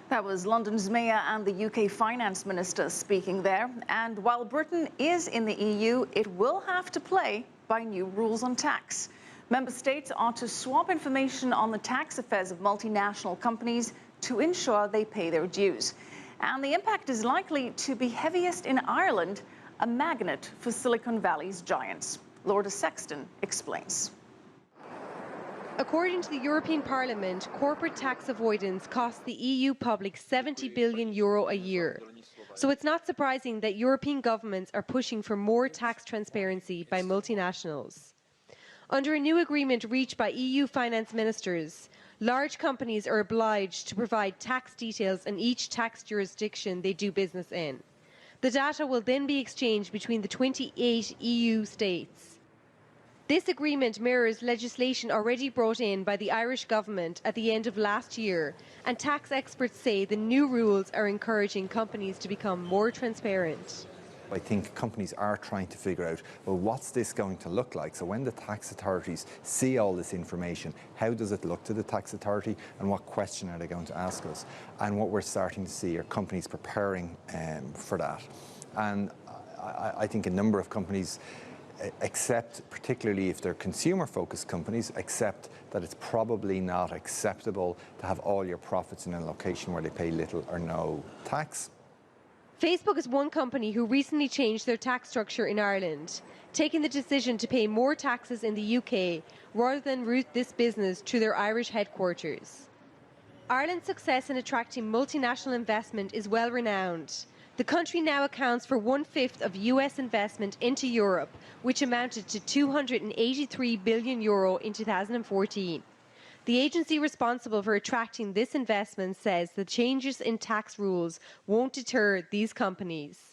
That was London's Mayor and the UK Finance Minister speaking there. And while Britain is in the EU, it will have to play by new rules on tax. Member states are to swap information on the tax affairs of multinational companies to ensure they pay their dues. And the impact is likely to be heaviest in Ireland, a magnet for Silicon Valley's giants. Lourda Sexton explains. According to the European Parliament, corporate tax avoidance costs the EU public €70 billion a year. So it's not surprising that European governments are pushing for more tax transparency by multinationals. Under a new agreement reached by EU finance ministers, large companies are obliged to provide tax details in each tax jurisdiction they do business in. The data will then be exchanged between the 28 EU states. This agreement mirrors legislation already brought in by the Irish government at the end of last year, and tax experts say the new rules are encouraging companies to become more transparent. I think companies are trying to figure out, well, what's this going to look like? So when the tax authorities see all this information, how does it look to the tax authority and what question are they going to ask us? And what we're starting to see are companies preparing for that. And I think a number of companies accept, particularly if they're consumer-focused companies, accept that it's probably not acceptable to have all your profits in a location where they pay little or no tax. Facebook is one company who recently changed their tax structure in Ireland, taking the decision to pay more taxes in the UK rather than route this business to their Irish headquarters. Ireland's success in attracting multinational investment is well renowned. The country now accounts for 1/5 of US investment into Europe, which amounted to €283 billion in 2014. The agency responsible for attracting this investment says the changes in tax rules won't deter these companies.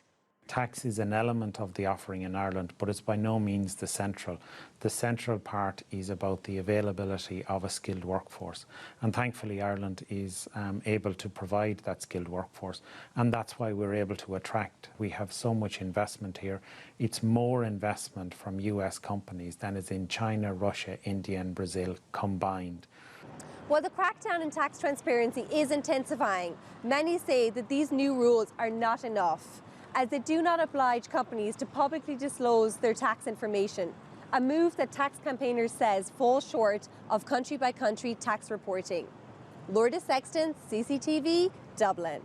Tax is an element of the offering in Ireland, but it's by no means the central. The central part is about the availability of a skilled workforce. And thankfully, Ireland is able to provide that skilled workforce. And that's why we're able to attract. We have so much investment here. It's more investment from US companies than is in China, Russia, India and Brazil combined. While the crackdown in tax transparency is intensifying, many say that these new rules are not enough, as they do not oblige companies to publicly disclose their tax information, a move that tax campaigners says falls short of country-by-country tax reporting. Lourda Sexton, CCTV, Dublin.